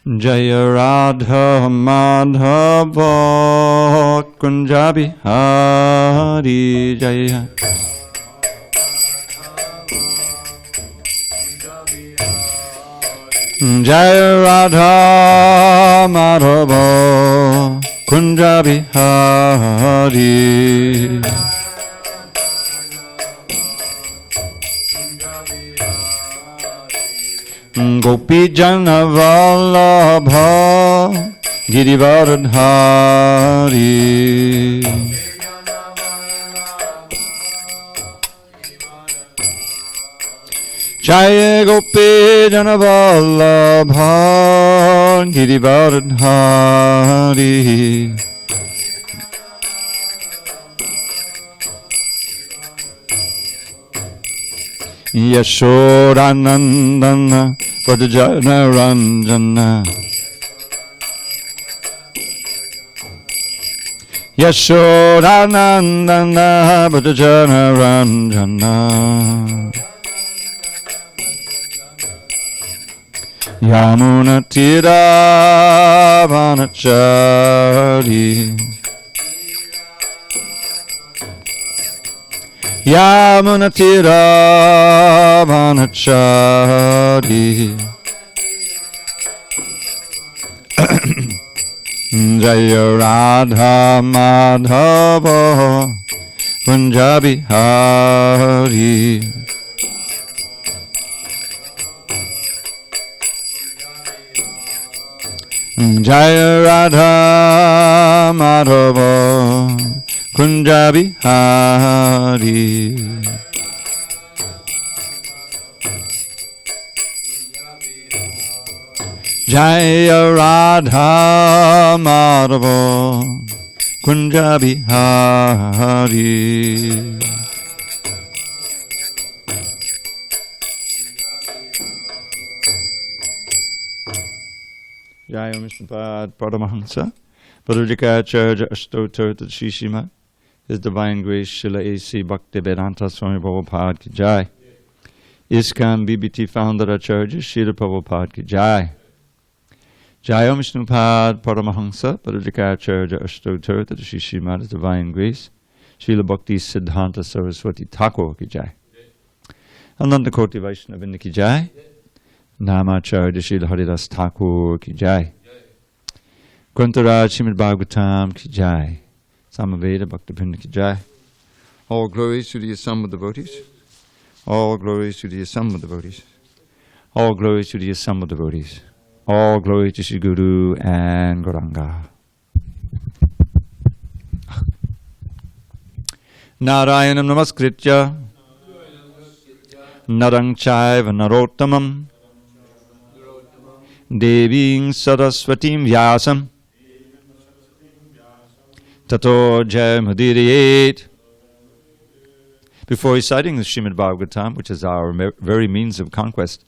Jaya Radha Madhava Kunja Bihari Jaya. Jaya Radha Madhava Kunja Bihari. Gopi Jana Vallabha Girivaradhari. Jaya Gopi Jana Vallabha Girivaradhari. Yashodanandana Vajjana Ranjana. Yashodanandana Vajjana Ranjana. Yamuna Tira Vanachari. Yamuna Tira Vanachari. Jaya Radha Madhava Kunja Bihari. Jaya Radha Madhava Kunja Bihari. Jaya Radha Madhava Kunja Bihari. Jaya Mishnapad Paramahansa Padurikacharya Ashtotar Shishima. His Divine Grace Srila A.C. Bhaktivedanta Swami Prabhupada ki Jai. ISKCON BBT Founder Acharya Srila Prabhupada ki Jai. Jaya Mishnupad Paramahansa Padurikacharya Ashtotar Shishima. His Divine Grace Srila Bhakti Siddhanta Saraswati Thakur ki Jai. Ananda Koti Vaishnavinda ki Jai. Namacharya Srila Haridas Thakur ki Jai. Grantharaj srimadbhagavatam ki Jai. Samaveda Bhaktivinoda ki Jai. All glories to the assembled devotees. All glories to the assembled devotees. All glories to the assembled devotees. All glory to Sri Guru and Gauranga. Narayanam Namaskritya Narang Chaiva Narottamam Deving Saraswatim Vyasam Tato Jayamudiriet. Before reciting the Srimad Bhagavatam, which is our very means of conquest,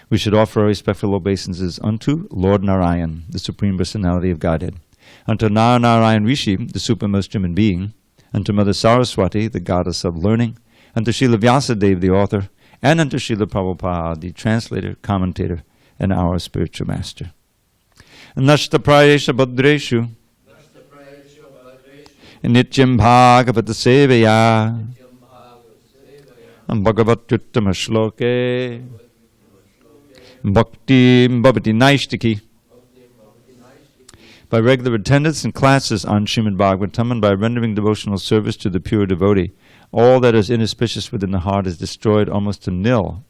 we should offer our respectful obeisances unto Lord Narayan, the Supreme Personality of Godhead, unto Narayan Rishi, the supremest human being, unto Mother Saraswati, the goddess of learning, unto Srila Vyasadeva, the author, and unto Srila Prabhupada, the translator, commentator, and our spiritual master. Nashta Prayesha Bhadreshu Nityam Bhagavata Sevaya Bhagavatyuttama Shloke Bhakti Bhavati Naishtiki. By regular attendance in classes on Srimad Bhagavatam and by rendering devotional service to the pure devotee, all that is inauspicious within the heart is destroyed almost to nil.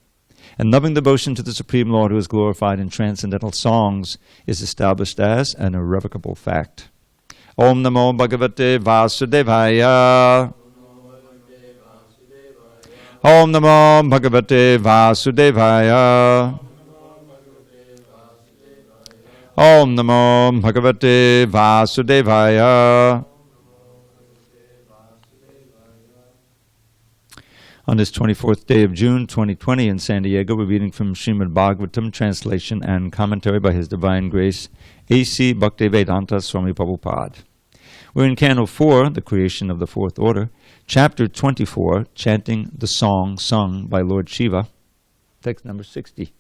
And loving devotion to the Supreme Lord who is glorified in transcendental songs is established as an irrevocable fact. Om Namo Bhagavate Vasudevaya. Om Namo Bhagavate Vasudevaya. Om Namo Bhagavate Vasudevaya. On this 24th day of June 2020 in SanDiego, we're reading from Srimad Bhagavatam, translation and commentary by His Divine Grace, A.C. Bhaktivedanta Swami Prabhupada. We're in Canto 4, the creation of the fourth order, Chapter 24, chanting the song sung by Lord Shiva, text number 60.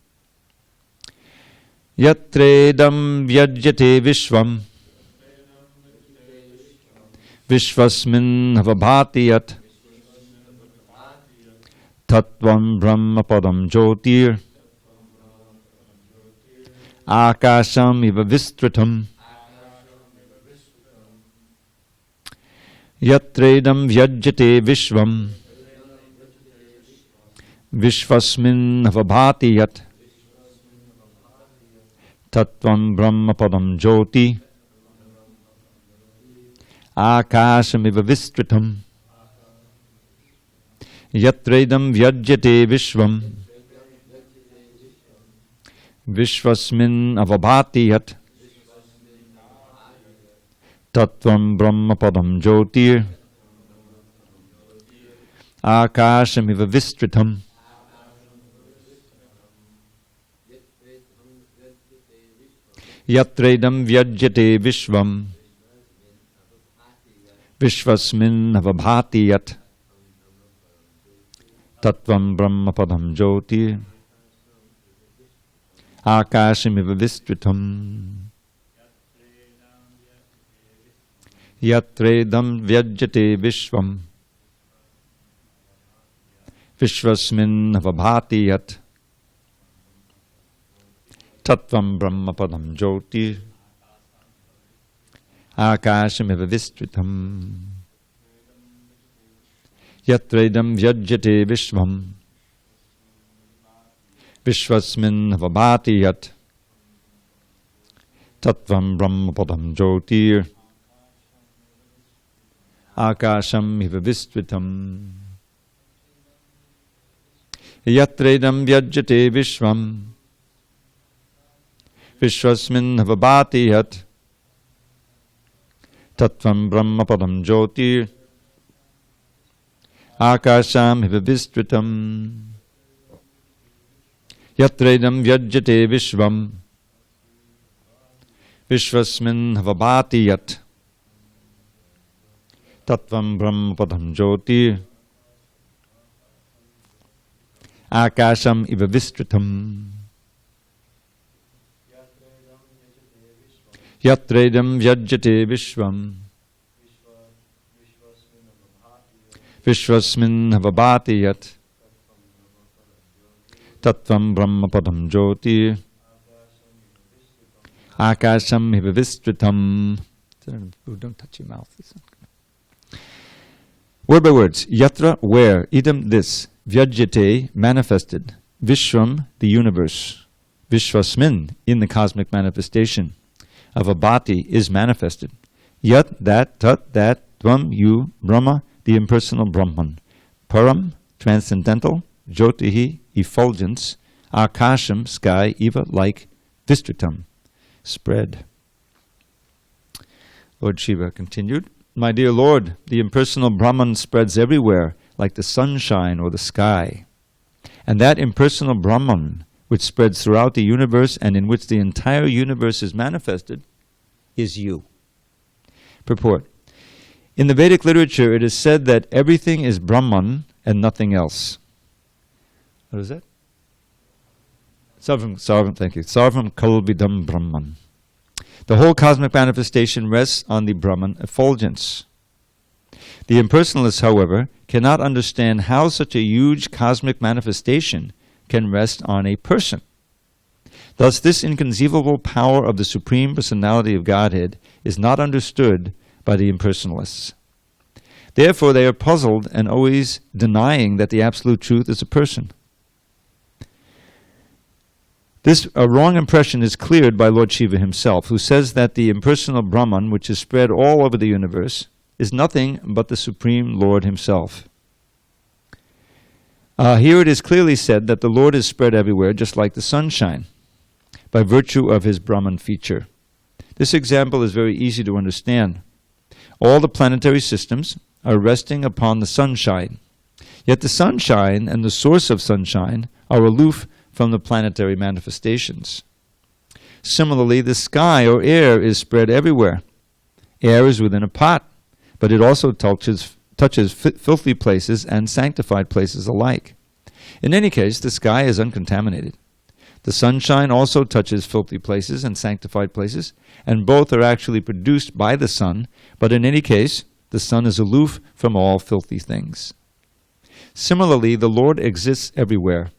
Yatredam vyajyate vishvam vishvasmin havabhati yat tattvam brahma padam jyotir akasham iva vistratam. Yatredam vyajyate vishvam vishvasmin havabhati yat tattvam brahma padam jyoti akashamiva vistratam. Yatredam vyajyate vishvam vishvasmin avabhati yat tattvam brahma padam jyotir akashamiva vistratam. Yatredam vyajyate vishvam vishvasmin avabhati yat tattvam brahma padam jyoti akashamiva vistratam. Yatredam vyajyate vishvam vishvasmin avabhati yat tattvam brahma padam jyoti akashamiva vistratam. Yatredam vyajyate vishvam vishvasmin avabhati yat tattvam brahma padam jyoti akashamiva vistratam. Yatredam vyajyate vishvam vishvasmin avabhati yat tattvam brahma padam jyoti akashamiva vistratam. Yatredam vyajyate vishvam vishvasmin avabhati yat tattvam brahma padam jyoti akashamiva vistratam. Yatredam vyajyate vishvam vishvasmin avabhati yat tattvam brahma padam jyoti akashamiva vistratam. Don't touch your mouth. Word by words. Yatra, where, idam, this, vyajyate, manifested, vishvam, the universe, vishvasmin, in the cosmic manifestation, avabhati, is manifested, yat, that, tat, that, tvam, you, Brahma, the impersonal Brahman, param, transcendental, jyotihi, effulgence, akasham, sky, eva, like, vistratam, spread. Lord Shiva continued, my dear Lord, the impersonal Brahman spreads everywhere, like the sunshine or the sky. And that impersonal Brahman, which spreads throughout the universe and in which the entire universe is manifested, is you. Purport. In the Vedic literature, it is said that everything is Brahman and nothing else. What is that? Sarvam, thank you. Sarvam kalvidam Brahman. The whole cosmic manifestation rests on the Brahman effulgence. The impersonalists, however, cannot understand how such a huge cosmic manifestation can rest on a person. Thus, this inconceivable power of the Supreme Personality of Godhead is not understood by the impersonalists. Therefore, they are puzzled and always denying that the Absolute Truth is a person. This wrong impression is cleared by Lord Shiva himself, who says that the impersonal Brahman, which is spread all over the universe, is nothing but the Supreme Lord himself. Here it is clearly said that the Lord is spread everywhere, just like the sunshine, by virtue of his Brahman feature. This example is very easy to understand. All the planetary systems are resting upon the sunshine, yet the sunshine and the source of sunshine are aloof from the planetary manifestations. Similarly, the sky or air is spread everywhere. Air is within a pot, but it also touches filthy places and sanctified places alike. In any case, the sky is uncontaminated. The sunshine also touches filthy places and sanctified places, and both are actually produced by the sun, but in any case, the sun is aloof from all filthy things. Similarly, the Lord exists everywhere.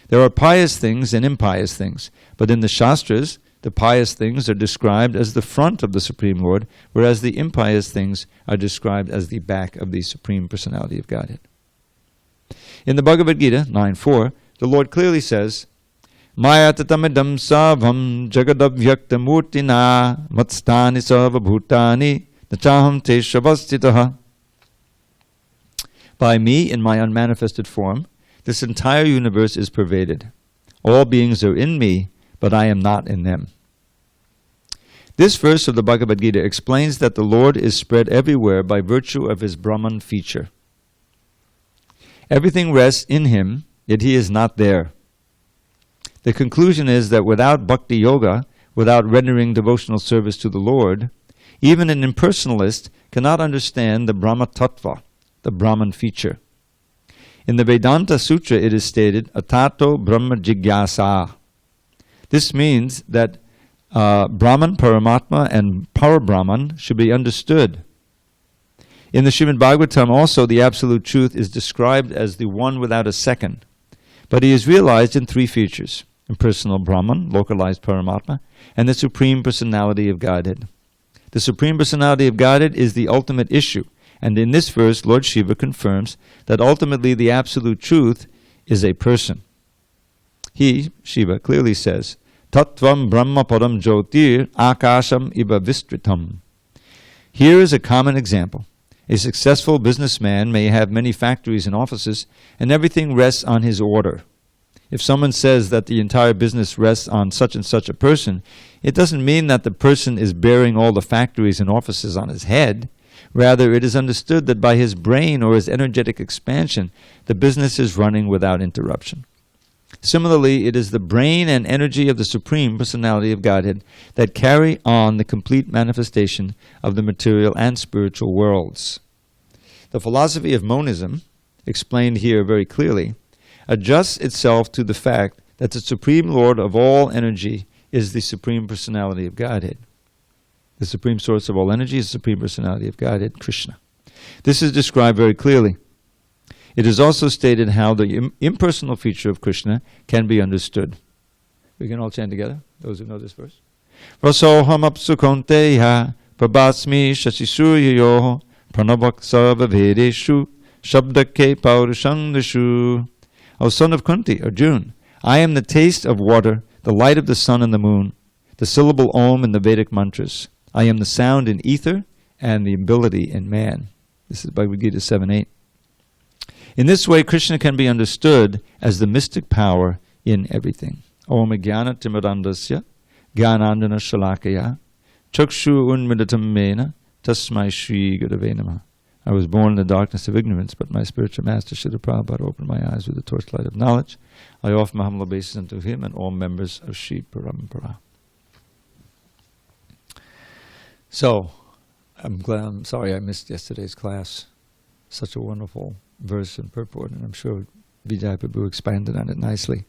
There are pious things and impious things, but in the Shastras, the pious things are described as the front of the Supreme Lord, whereas the impious things are described as the back of the Supreme Personality of Godhead. In the Bhagavad Gita 9.4, the Lord clearly says, Maya tatamidam savam jagadavhyaktamurtina matstani sarvabhutani nachaham te shavastitaha. By me, in my unmanifested form, this entire universe is pervaded. All beings are in me, but I am not in them. This verse of the Bhagavad Gita explains that the Lord is spread everywhere by virtue of his Brahman feature. Everything rests in him, yet he is not there. The conclusion is that without bhakti yoga, without rendering devotional service to the Lord, even an impersonalist cannot understand the Brahma Tattva, the Brahman feature. In the Vedanta Sutra it is stated, Atato Brahma Jigyasa. This means that Brahman, Paramatma, and Parabrahman should be understood. In the Srimad Bhagavatam also, the Absolute Truth is described as the one without a second, but he is realized in three features: impersonal Brahman, localized Paramatma, and the Supreme Personality of Godhead. The Supreme Personality of Godhead is the ultimate issue, and in this verse, Lord Shiva confirms that ultimately the Absolute Truth is a person. He, Shiva, clearly says, Tattvam Brahma Padam Jyotir Akasham Iva Vistritam. Here is a common example. A successful businessman may have many factories and offices, and everything rests on his order. If someone says that the entire business rests on such and such a person, it doesn't mean that the person is bearing all the factories and offices on his head. Rather, it is understood that by his brain or his energetic expansion, the business is running without interruption. Similarly, it is the brain and energy of the Supreme Personality of Godhead that carry on the complete manifestation of the material and spiritual worlds. The philosophy of monism, explained here very clearly, adjusts itself to the fact that the Supreme Lord of all energy is the Supreme Personality of Godhead. The Supreme Source of all energy is the Supreme Personality of Godhead, Krishna. This is described very clearly. It is also stated how the impersonal feature of Krishna can be understood. We can all chant together, those who know this verse. Rasoham apsu konteya prabhasmi shashisuryayoho pranavak sarva vedeshu shabdake paurushandashu. O son of Kunti, Arjuna, I am the taste of water, the light of the sun and the moon, the syllable Om in the Vedic mantras. I am the sound in ether and the ability in man. This is Bhagavad Gita 7.8. In this way, Krishna can be understood as the mystic power in everything. Om jnana timirandasya jnanandana shalakaya chakshu unmidatam mena tasmai shri gurave namaha. I was born in the darkness of ignorance, but my spiritual master Srila Prabhupada opened my eyes with the torchlight of knowledge. I offer my humble obeisance unto him and all members of Sri Parampara. So, I'm sorry I missed yesterday's class. Such a wonderful verse and purport, and I'm sure Vijay Prabhu expanded on it nicely.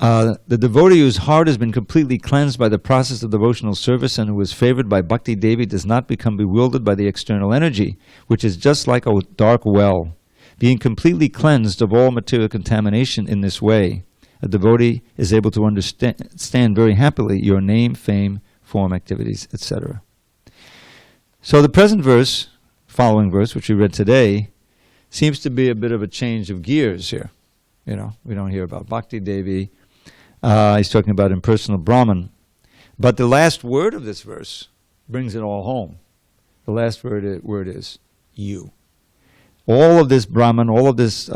The devotee whose heart has been completely cleansed by the process of devotional service and who is favored by Bhakti Devi does not become bewildered by the external energy, which is just like a dark well. Being completely cleansed of all material contamination in this way, a devotee is able to understand very happily your name, fame, form, activities, etc. So the present verse, following verse, which we read today, seems to be a bit of a change of gears here. You know, we don't hear about Bhakti Devi. He's talking about impersonal Brahman. But the last word of this verse brings it all home. The last word is you. All of this Brahman, all of this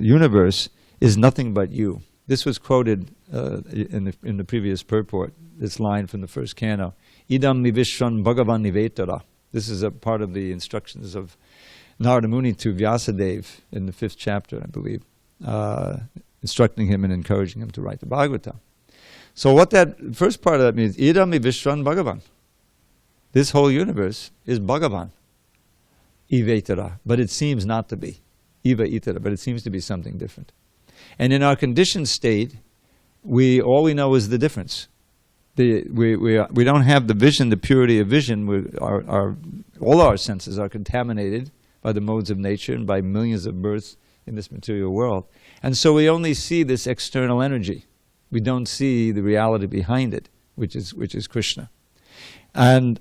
universe is nothing but you. This was quoted in the previous purport, this line from the first canto. Idam nivishwan bhagavan nivetara. This is a part of the instructions of Narada Muni to Vyasadeva in the 5th chapter, I believe, instructing him and encouraging him to write the Bhagavatam. So what that first part of that means, Idam Vishwan Bhagavan. This whole universe is Bhagavan. Ivetara. But it seems not to be. Eva Itara. But it seems to be something different. And in our conditioned state, all we know is the difference. We don't have the vision, the purity of vision. All our senses are contaminated by the modes of nature and by millions of births in this material world. And so we only see this external energy. We don't see the reality behind it, which is Krishna. And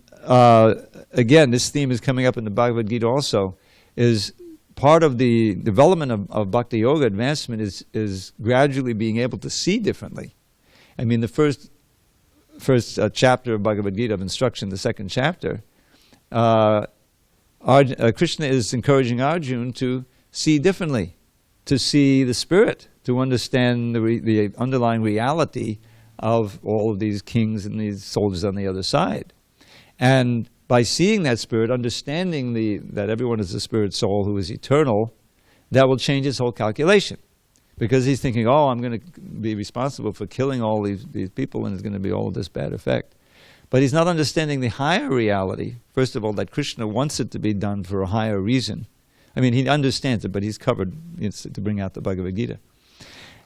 again, this theme is coming up in the Bhagavad Gita also, is part of the development of Bhakti Yoga advancement is gradually being able to see differently. I mean, the first chapter of Bhagavad Gita of instruction, the second chapter, Krishna is encouraging Arjuna to see differently, to see the spirit, to understand the underlying reality of all of these kings and these soldiers on the other side. And by seeing that spirit, understanding that everyone is a spirit soul who is eternal, that will change his whole calculation. Because he's thinking, oh, I'm going to be responsible for killing all these people and there's going to be all this bad effect. But he's not understanding the higher reality, first of all, that Krishna wants it to be done for a higher reason. I mean, he understands it, but he's covered to bring out the Bhagavad Gita.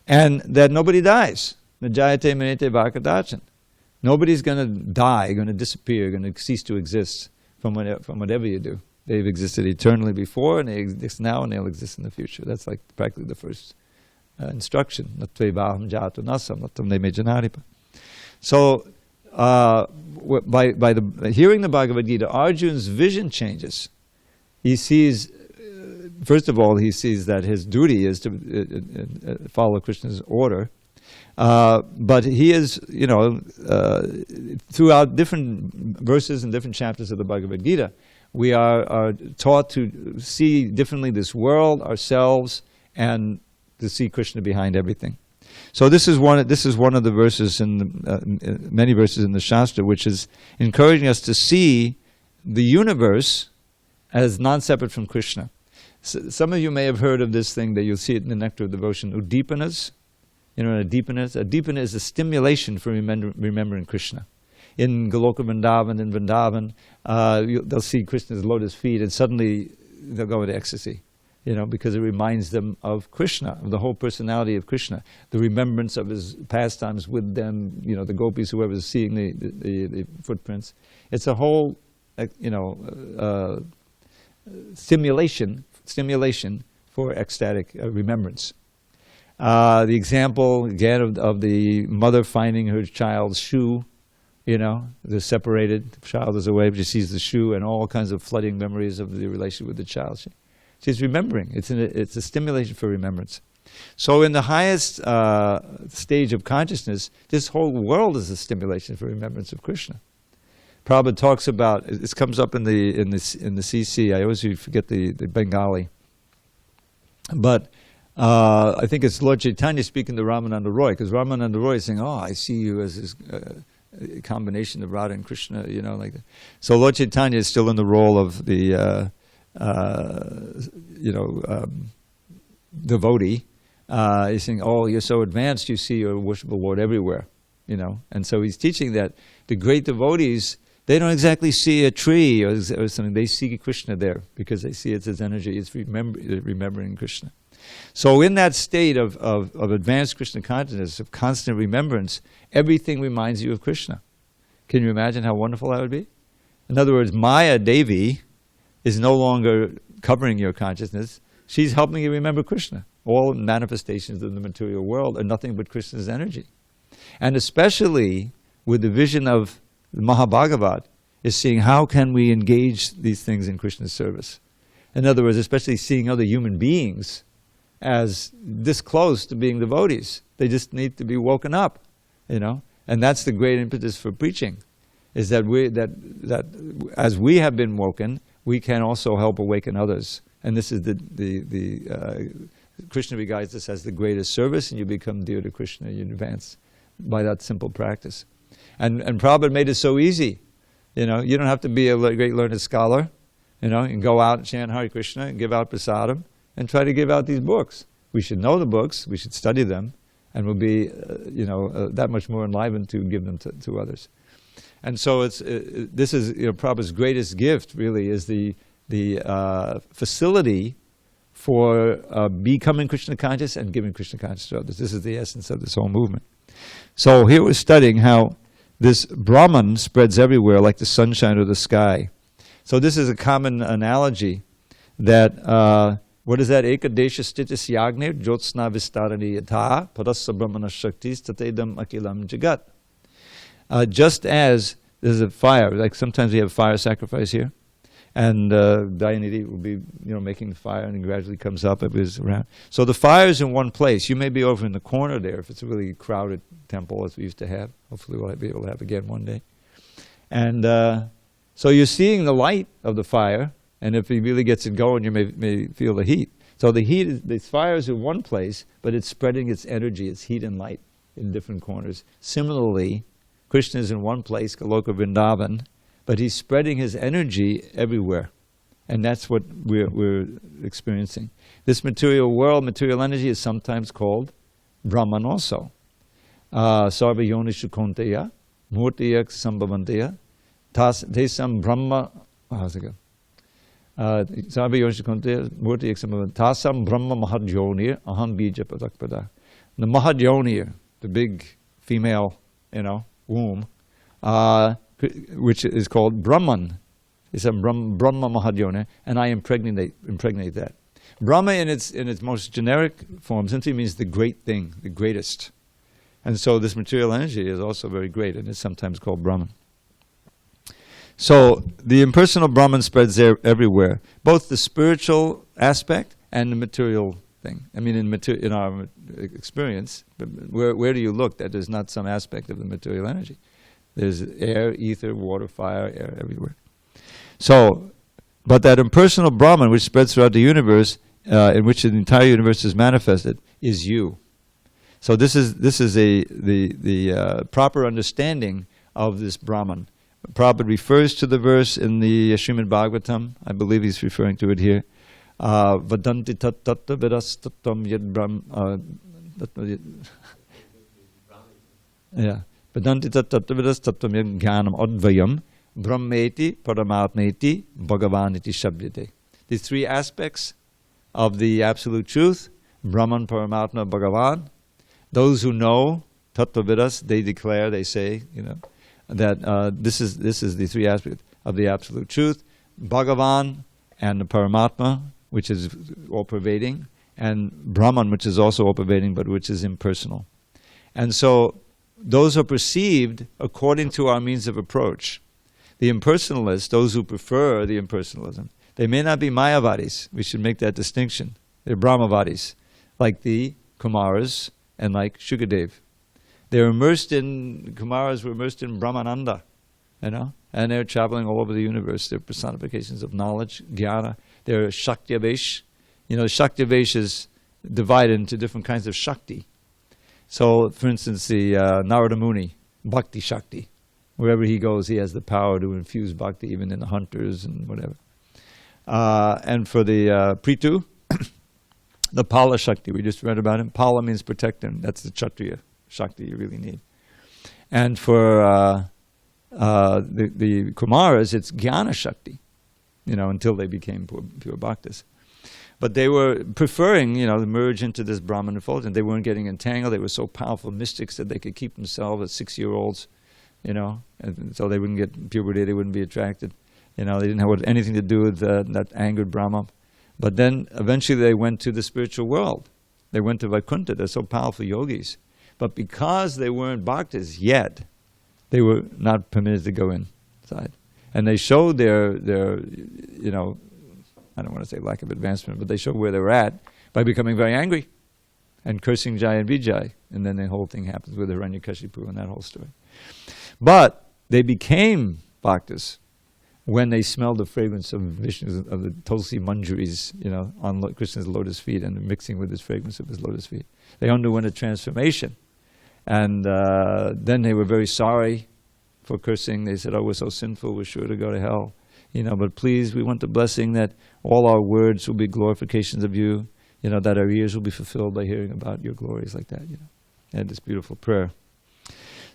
And that nobody dies. Najayate manete vakadachan. Nobody's going to die, going to disappear, going to cease to exist from whatever you do. They've existed eternally before, and they exist now, and they'll exist in the future. That's like practically the first instruction. So, by hearing the Bhagavad Gita, Arjuna's vision changes. He sees, first of all, he sees that his duty is to follow Krishna's order. But he is, throughout different verses and different chapters of the Bhagavad Gita, we are taught to see differently this world, ourselves, and to see Krishna behind everything. So this is one of the verses many verses in the Shastra, which is encouraging us to see the universe as non-separate from Krishna. So, some of you may have heard of this thing that you'll see it in the Nectar of Devotion, Udipanas. You know what a Dipana is a stimulation for remembering Krishna. In Goloka Vrindavan and Vrindavan, they'll see Krishna's lotus feet and suddenly they'll go into ecstasy, because it reminds them of Krishna, of the whole personality of Krishna, the remembrance of his pastimes with them, the gopis, whoever's seeing the footprints. It's a whole, stimulation for ecstatic remembrance. The example, again, of the mother finding her child's shoe, they're separated, the child is away, but she sees the shoe and all kinds of flooding memories of the relationship with the child. She's remembering. It's a stimulation for remembrance. So in the highest stage of consciousness, this whole world is a stimulation for remembrance of Krishna. Prabhupada talks about, this comes up in the CC, I always forget the Bengali, but I think it's Lord Chaitanya speaking to Ramananda Roy, because Ramananda Roy is saying, oh, I see you as this combination of Radha and Krishna, like that. So Lord Chaitanya is still in the role of the, devotee. He's saying, oh, you're so advanced, you see your worshipful Lord everywhere, And so he's teaching that the great devotees, they don't exactly see a tree or something, they see Krishna there, because they see it's his energy, it's remembering Krishna. So in that state of advanced Krishna consciousness, of constant remembrance, everything reminds you of Krishna. Can you imagine how wonderful that would be? In other words, Maya Devi is no longer covering your consciousness. She's helping you remember Krishna. All manifestations of the material world are nothing but Krishna's energy. And especially with the vision of the Mahabhagavat, is seeing how can we engage these things in Krishna's service. In other words, especially seeing other human beings as this close to being devotees. They just need to be woken up, And that's the great impetus for preaching, is that as we have been woken, we can also help awaken others. And this is Krishna regards this as the greatest service, and you become dear to Krishna, you advance by that simple practice. And Prabhupada made it so easy. You don't have to be a great learned scholar. You can go out and chant Hare Krishna and give out prasadam and try to give out these books. We should know the books, we should study them, and we'll be, that much more enlivened to give them to others. And so this is Prabhupada's greatest gift. Really, is the facility for becoming Krishna conscious and giving Krishna conscious to others. This is the essence of this whole movement. So here we're studying how this Brahman spreads everywhere like the sunshine or the sky. So this is a common analogy that, what is that? Ekadesha stitis yagnir jyotsna vistarani yatha parassa brahmana shaktis tatedam akilam jagat. Just as there's a fire, like sometimes we have fire sacrifice here, and Dayanidhi will be, making the fire, and it gradually comes up. It was around. So the fire is in one place. You may be over in the corner there if it's a really crowded temple, as we used to have. Hopefully we'll be able to have again one day. And so you're seeing the light of the fire, and if it really gets it going, you may feel the heat. So the fire is in one place, but it's spreading its energy, its heat and light in different corners. Similarly, Krishna is in one place, Goloka Vrindavan, but he's spreading his energy everywhere. And that's what we're experiencing. This material world, material energy, is sometimes called Brahman also. Sarva yonishu konteya, murtiyak sambhavanteya, tesam brahma, how's it go? Sarva yonishu konteya, murtiyak sambhavanteya, tasam brahma mahadyonir, aham bija padakpada. The mahadyonir, the big female, womb, which is called Brahman. It's a Brahma Mahadhyona, and I impregnate that. Brahma in its most generic form simply means the great thing, the greatest. And so this material energy is also very great, and it's sometimes called Brahman. So the impersonal Brahman spreads there everywhere, both the spiritual aspect and the material thing. I mean, in our experience, where do you look that there's not some aspect of the material energy? There's air, ether, water, fire, air, everywhere. So, but that impersonal Brahman, which spreads throughout the universe, in which the entire universe is manifested, is you. So this is the proper understanding of this Brahman. Prabhupada refers to the verse in the Srimad Bhagavatam. I believe he's referring to it here. Vadanti tat tatta vidas tattam yad brahma. Yeah. Vedanti tattvavidas tattvam jnanam advayam brahmeti paramatmeti bhagavaniti shabdite. These three aspects of the absolute truth, Brahman, Paramatma, Bhagavan. Those who know tattvavidas, they declare, they say, that this is the three aspects of the absolute truth, Bhagavan and the Paramatma, which is all-pervading, and Brahman, which is also all-pervading, but which is impersonal. And so those are perceived according to our means of approach. The impersonalists, those who prefer the impersonalism, they may not be Mayavadis. We should make that distinction. They're Brahmavadis, like the Kumaras and like Shukadev. Kumaras were immersed in Brahmananda, and they're traveling all over the universe. They're personifications of knowledge, jnana. They're Shaktivesh. Shaktivesh is divided into different kinds of Shakti. So, for instance, the Narada Muni, Bhakti Shakti. Wherever he goes, he has the power to infuse Bhakti, even in the hunters and whatever. And for the Prithu, the Pala Shakti, we just read about him. Pala means protector. That's the Kshatriya Shakti you really need. And for the Kumaras, it's Jnana Shakti, until they became pure bhaktas. But they were preferring, to merge into this Brahman fold, and they weren't getting entangled. They were so powerful mystics that they could keep themselves as 6-year-olds, and so they wouldn't get puberty, they wouldn't be attracted. They didn't have anything to do with that angered Brahma. But then eventually they went to the spiritual world. They went to Vaikuntha. They're so powerful yogis. But because they weren't bhaktas yet, they were not permitted to go inside. And they showed their I don't want to say lack of advancement, but they showed where they were at by becoming very angry and cursing Jai and Vijay. And then the whole thing happens with Hiranyakashipu and that whole story. But they became bhaktas when they smelled the fragrance of Vishnu's, of the Tulsi Manjuris, on Krishna's lotus feet and mixing with his fragrance of his lotus feet. They underwent a transformation. And then they were very sorry for cursing. They said, we're so sinful, we're sure to go to hell. But please, we want the blessing that all our words will be glorifications of you, that our ears will be fulfilled by hearing about your glories like that, They had this beautiful prayer.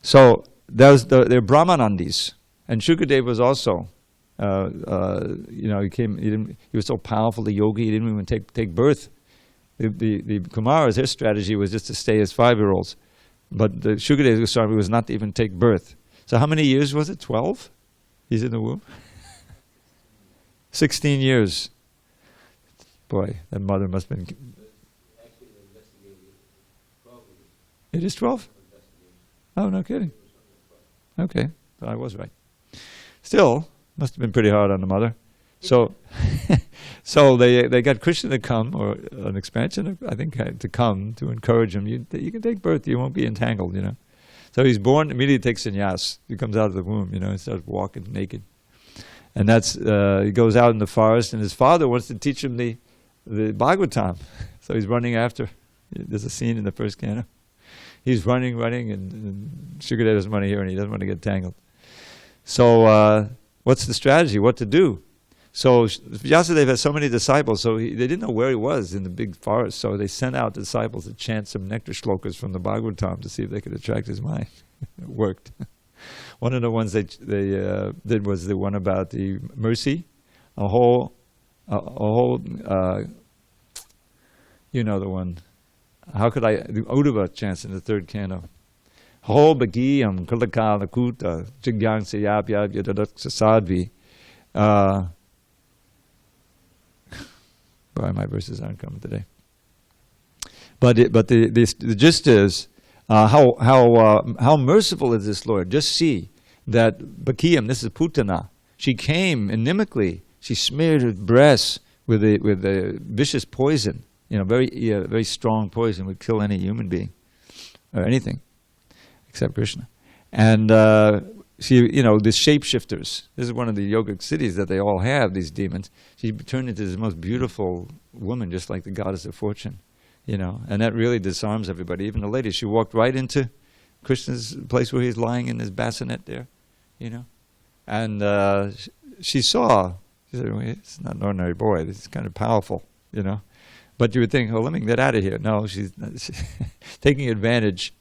So they're Brahmanandis. And Shukadev was also He was so powerful, the yogi, he didn't even take birth. The Kumaras, their strategy was just to stay as 5-year-olds. But the Shukadeva Goswami was not to even take birth. So how many years was it? 12? He's in the womb? 16 years. Boy, that mother must have been... It is 12? Oh, no kidding. Okay, I was right. Still, must have been pretty hard on the mother. So, so they got Krishna to come, or an expansion, I think, to come to encourage him. You can take birth, you won't be entangled, So he's born, immediately takes sannyas. He comes out of the womb, and starts walking naked. And that's he goes out in the forest, and his father wants to teach him the bhagavatam. So he's running after. There's a scene in the first canto. He's running, and Shukadeva doesn't want to hear, and he doesn't want to get tangled. So what's the strategy? What to do? So Vyasadeva had so many disciples, so they didn't know where he was in the big forest. So they sent out disciples to chant some nectar shlokas from the Bhagavatam to see if they could attract his mind. It worked. One of the ones they did was the one about the mercy. A whole you know the one. How could the Uddhava chants in the 3rd canto. Ho bagiyam kulakala kuta jigyang sayapya yadadaksa sadvi. Boy, my verses aren't coming today. But the gist is how merciful is this Lord? Just see that Bakiyam, this is Putana. She came inimically. She smeared her breasts with a vicious poison. Very strong poison, would kill any human being or anything except Krishna. And the shapeshifters. This is one of the yogic cities that they all have, these demons. She turned into this most beautiful woman, just like the goddess of fortune, and that really disarms everybody. Even the lady, she walked right into Krishna's place where he's lying in his bassinet there, and she said, it's not an ordinary boy, this is kind of powerful, But you would think, let me get out of here. No, she's taking advantage.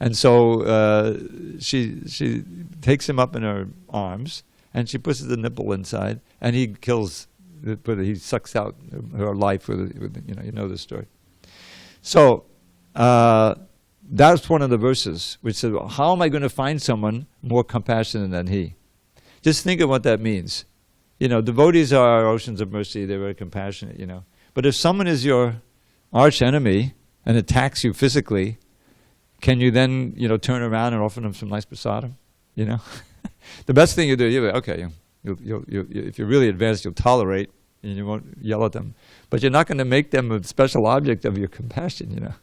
And so she takes him up in her arms, and she puts the nipple inside, and he sucks out her life with you know the story. So that's one of the verses which says, how am I going to find someone more compassionate than he? Just think of what that means. Devotees are oceans of mercy, they're very compassionate, But if someone is your arch enemy and attacks you physically, can you then, turn around and offer them some nice prasadam? The best thing you do, if you're really advanced, you'll tolerate and you won't yell at them. But you're not going to make them a special object of your compassion,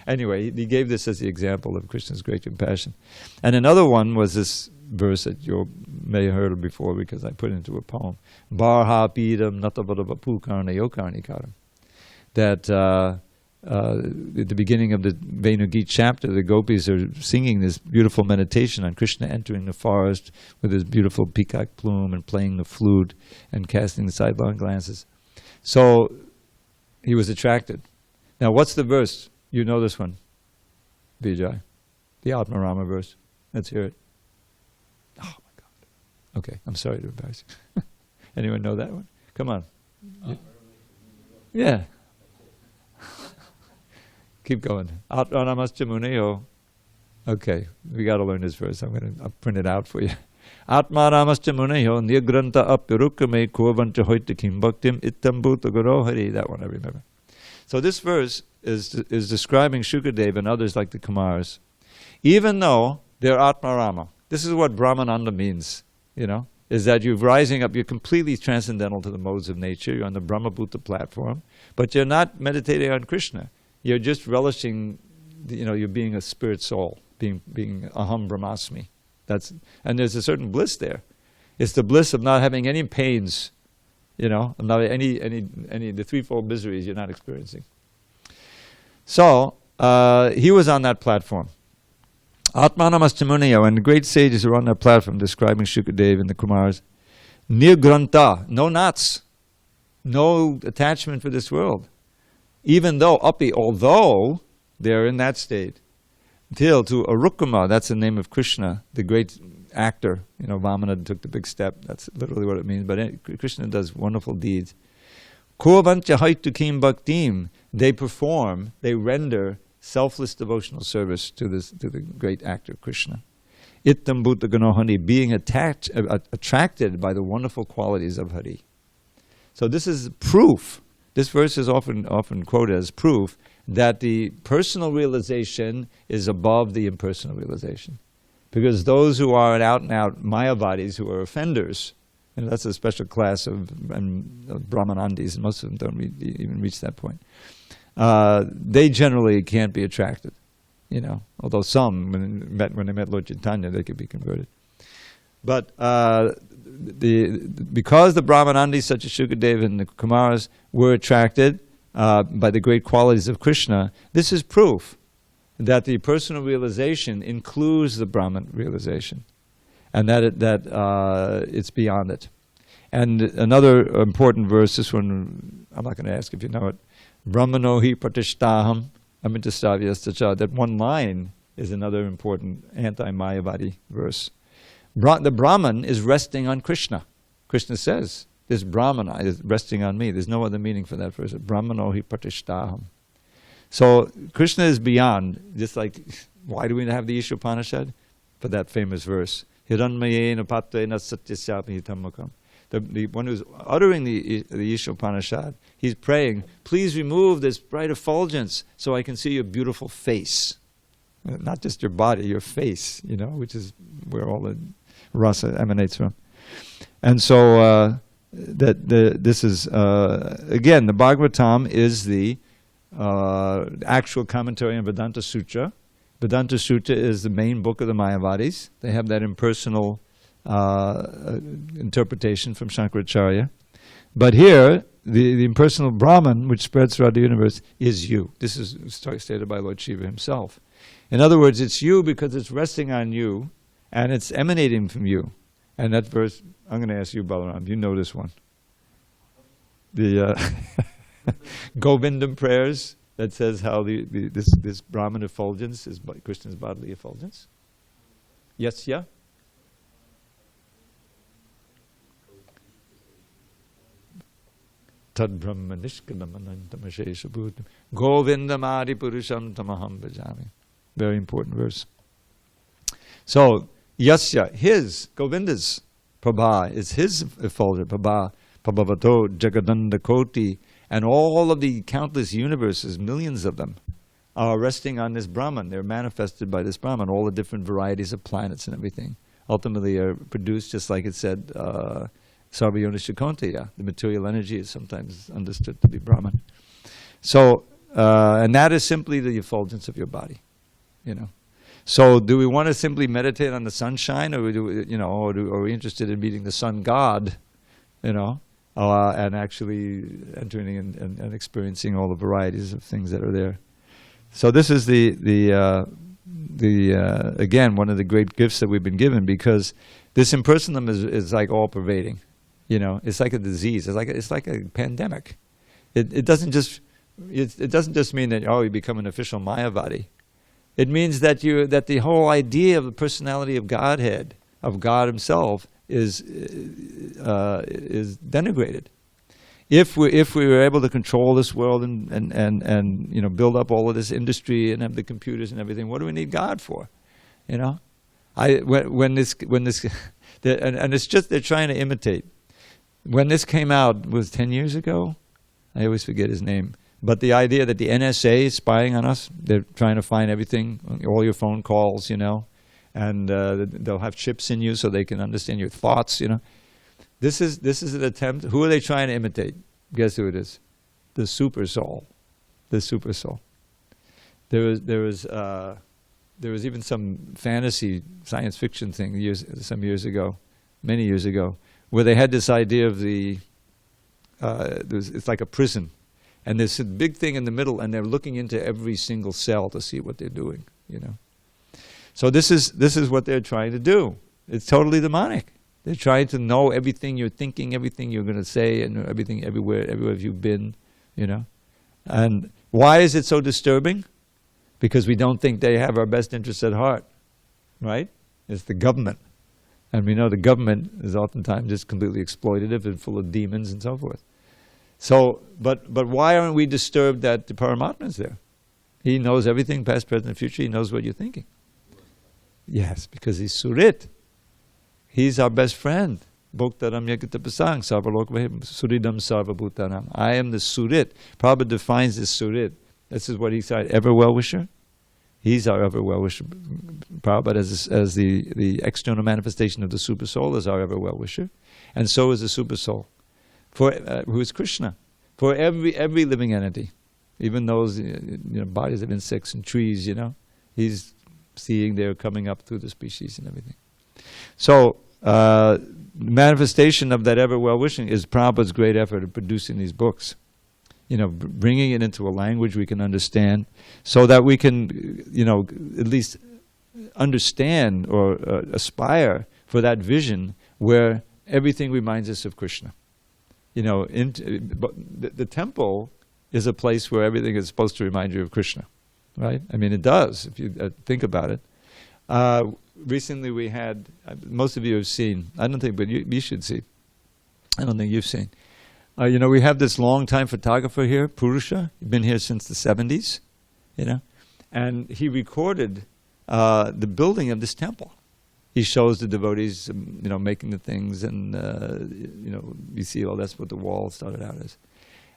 Anyway, he gave this as the example of Krishna's great compassion. And another one was this verse that you may have heard of before because I put it into a poem. Barha pidam natavadabapu karna yokarnikaram. That at the beginning of the Venugit chapter, the gopis are singing this beautiful meditation on Krishna entering the forest with his beautiful peacock plume and playing the flute and casting the sidelong glances. So he was attracted. Now what's the verse? You know this one, Vijay. The Atmarama verse. Let's hear it. Oh my God. Okay, I'm sorry to embarrass you. Anyone know that one? Come on. Yeah. Keep going. Atmanamascha muneyo. Okay, we got to learn this verse. I'll print it out for you. Atmanamascha muneyo nigranta apirukame kovanta hoita kim bhaktim ittambuta garohari. That one I remember. So this verse is describing Shukadeva and others like the Kumaras. Even though they're Atmarama. This is what Brahmananda means, is that you're rising up, you're completely transcendental to the modes of nature, you're on the Brahmabhuta platform, but you're not meditating on Krishna. You're just relishing, you're being a spirit soul, being aham brahmasmi. And there's a certain bliss there. It's the bliss of not having any pains, of not any the threefold miseries you're not experiencing. So he was on that platform. Atmanamastamuniya, and the great sages are on that platform describing Shukadeva and the Kumaras. Nirgranta, no knots, no attachment for this world. Even though, although they're in that state, till to Arukama, that's the name of Krishna, the great actor. Vamana took the big step. That's literally what it means. But Krishna does wonderful deeds. Kurvancha haitu kim bhaktim. They perform, they render selfless devotional service to the great actor Krishna. Ittam bhuta ganohani, being attracted by the wonderful qualities of Hari. So this is proof. This verse is often quoted as proof that the personal realization is above the impersonal realization. Because those who are out and out Mayavadis, who are offenders, and that's a special class of Brahmanandis, and most of them don't even reach that point. They generally can't be attracted, Although some, when they met Lord Chaitanya, they could be converted. But because the Brahmanandis, such as Shukadeva and the Kumaras, were attracted by the great qualities of Krishna, this is proof that the personal realization includes the Brahman realization, and that it's beyond it. And another important verse, this one, I'm not going to ask if you know it, Brahmano hi pratishtaham amitastavyastacha. That one line is another important anti-Mayavadi verse. The Brahman is resting on Krishna. Krishna says, this Brahmana is resting on me. There's no other meaning for that verse. Brahmano hi pratishtaham. So Krishna is beyond, just like, why do we have the Ishopanishad? For that famous verse. Hiranmayena patena satyasyapi hitammakam. The one who's uttering the Ishopanishad, he's praying, please remove this bright effulgence so I can see your beautiful face. Not just your body, your face, which is where all the rasa emanates from. And so this is, again, the Bhagavatam is the actual commentary on Vedanta Sutra. Vedanta Sutra is the main book of the Mayavadis. They have that impersonal interpretation from Shankaracharya. But here, the impersonal Brahman, which spreads throughout the universe, is you. This is stated by Lord Shiva himself. In other words, it's you because it's resting on you, and it's emanating from you. And that verse, I'm going to ask you, Balaram, you know this one. The Govindam prayers that says how this Brahman effulgence is Krishna's bodily effulgence. Yes, yeah? Tad Brahma Nishkalam Anantamashesha Bhutam Govindam Adi Purusham Tamaham Bhajami. Very important verse. So, Yasya, his, Govinda's Prabha is his effulgence, Prabha, Prabhavato, Jagadanda Koti, and all of the countless universes, millions of them, are resting on this Brahman. They're manifested by this Brahman. All the different varieties of planets and everything ultimately are produced, just like it said, Sarvayona Shakunteya. The material energy is sometimes understood to be Brahman. So, and that is simply the effulgence of your body, So, do we want to simply meditate on the sunshine, or are we interested in meeting the sun god, and actually entering and experiencing all the varieties of things that are there? So, this is again, one of the great gifts that we've been given, because this impersonalism is like all pervading. It's like a disease. It's like a pandemic. It doesn't just mean that you become an official Mayavadi. It means that the whole idea of the personality of Godhead, of God Himself, is denigrated. If we were able to control this world and build up all of this industry and have the computers and everything, what do we need God for? And it's just they're trying to imitate. When this came out, was 10 years ago? I always forget his name. But the idea that the NSA is spying on us, they're trying to find everything, all your phone calls, and they'll have chips in you so they can understand your thoughts, This is an attempt. Who are they trying to imitate? Guess who it is? The super soul. The super soul. There was even some fantasy science fiction thing many years ago, where they had this idea of it's like a prison, and there's a big thing in the middle, and they're looking into every single cell to see what they're doing. So this is what they're trying to do. It's totally demonic. They're trying to know everything you're thinking, everything you're going to say, and everything everywhere you've been, And why is it so disturbing? Because we don't think they have our best interests at heart, right? It's the government. And we know the government is oftentimes just completely exploitative and full of demons and so forth. So, but why aren't we disturbed that the Paramatma is there? He knows everything, past, present, and future. He knows what you're thinking. Yes, because he's Surit. He's our best friend. Bhoktaram yakitapasang sarvalokvahim suridam sarvabhutanam. I am the Surit. Prabhupada defines this Surit. This is what he said, ever well-wisher. He's our ever well-wisher. Prabhupada as the external manifestation of the Super Soul is our ever well-wisher. And so is the Super Soul, who is Krishna. For every living entity, even those bodies of insects and trees, he's seeing they're coming up through the species and everything. So, manifestation of that ever well-wishing is Prabhupada's great effort in producing these books. Bringing it into a language we can understand, so that we can, at least understand or aspire for that vision where everything reminds us of Krishna. But the temple is a place where everything is supposed to remind you of Krishna, right? I mean, it does, if you think about it. Recently we had, most of you have seen, I don't think, but you should see. I don't think you've seen. We have this long-time photographer here, Purusha. He's been here since the 70s, and he recorded the building of this temple. He shows the devotees, making the things, and you see, that's what the wall started out as.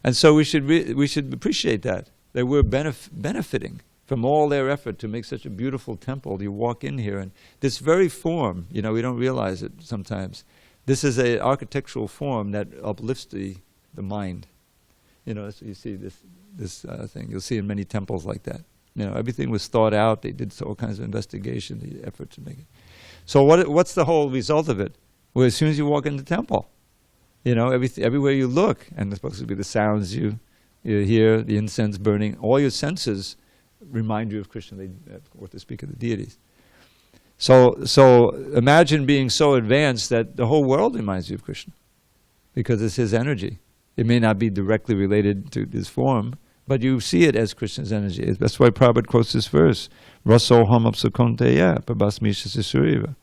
And so we should appreciate that we're benefiting from all their effort to make such a beautiful temple. You walk in here, and this very form, we don't realize it sometimes. This is an architectural form that uplifts the mind. So you see this thing. You'll see in many temples like that. Everything was thought out. They did all kinds of investigation, the effort to make it. So what's the whole result of it? Well, as soon as you walk in the temple, everywhere you look, and it's supposed to be the sounds you hear, the incense burning, all your senses remind you of Krishna, or to speak of the deities. So imagine being so advanced that the whole world reminds you of Krishna, because it's his energy. It may not be directly related to his form, but you see it as Krishna's energy. That's why Prabhupada quotes this verse, Rasoham apsakonteya prabhasmisha sisuriva.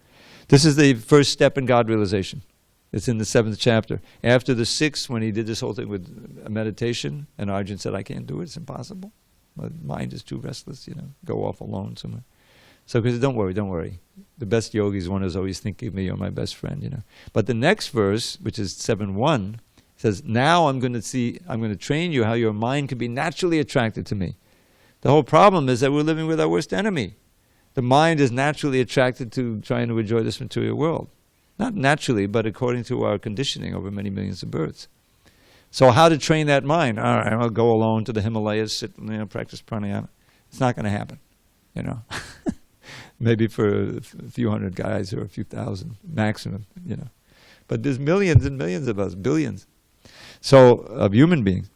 This is the first step in God realization. It's in the 7th chapter. After the 6th, when he did this whole thing with meditation, and Arjuna said, I can't do it, it's impossible. My mind is too restless, go off alone somewhere. So he said, don't worry. The best yogi is one who's always thinking of me, you're my best friend, But the next verse, which is 7.1, says, now I'm going to train you how your mind can be naturally attracted to me. The whole problem is that we're living with our worst enemy. The mind is naturally attracted to trying to enjoy this material world. Not naturally, but according to our conditioning over many millions of births. So how to train that mind? All right, I'll go alone to the Himalayas, sit, practice pranayama. It's not going to happen, Maybe for a few hundred guys or a few thousand maximum, But there's millions and millions of us, billions, of human beings.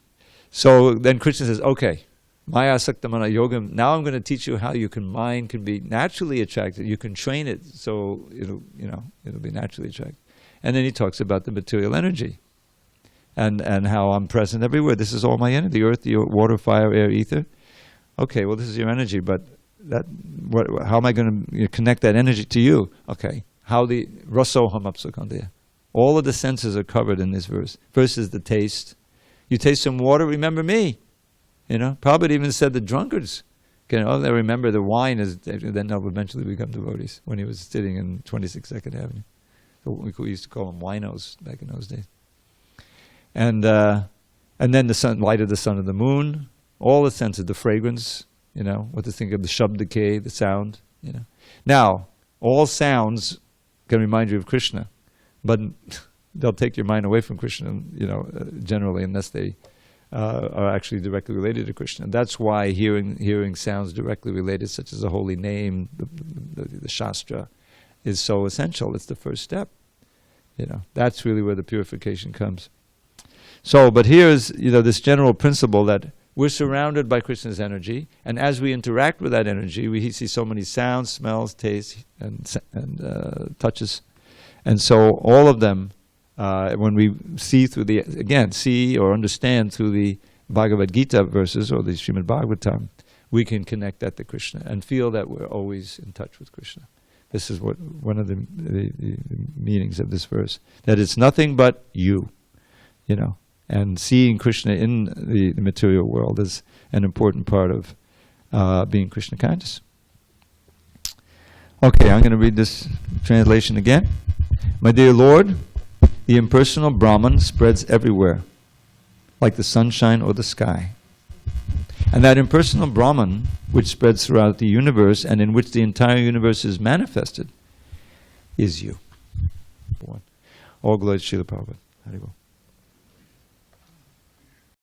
So then Krishna says, okay, Maya Saktamana Yogam, now I'm going to teach you how mind can be naturally attracted. You can train it so it'll be naturally attracted. And then he talks about the material energy and how I'm present everywhere. This is all my energy, the earth, the water, fire, air, ether. Okay, well, this is your energy, but how am I going to connect that energy to you? Okay, how the rasoham apsakandeya. All of the senses are covered in this verse. First is the taste. You taste some water, remember me. Prabhupada even said the drunkards they remember the wine, then they'll eventually become devotees, when he was sitting in 26 2nd Avenue. We used to call them winos back in those days. And then the sun, light of the sun and the moon, all the senses, the fragrance, what to think of the shabdake, the sound, Now, all sounds can remind you of Krishna, but they'll take your mind away from Krishna, generally, unless they are actually directly related to Krishna. That's why hearing sounds directly related, such as the holy name, the Shastra, is so essential. It's the first step. That's really where the purification comes. So, but here's this general principle that we're surrounded by Krishna's energy, and as we interact with that energy, we see so many sounds, smells, tastes, and touches, and so all of them, when we see see or understand through the Bhagavad Gita verses or the Srimad Bhagavatam, we can connect that to Krishna and feel that we're always in touch with Krishna. This is what one of the meanings of this verse. That it's nothing but you, And seeing Krishna in the material world is an important part of being Krishna conscious. Okay, I'm going to read this translation again. My dear Lord, the impersonal Brahman spreads everywhere, like the sunshine or the sky. And that impersonal Brahman, which spreads throughout the universe and in which the entire universe is manifested, is you. All glory to Srila Prabhupada. Hare Krishna.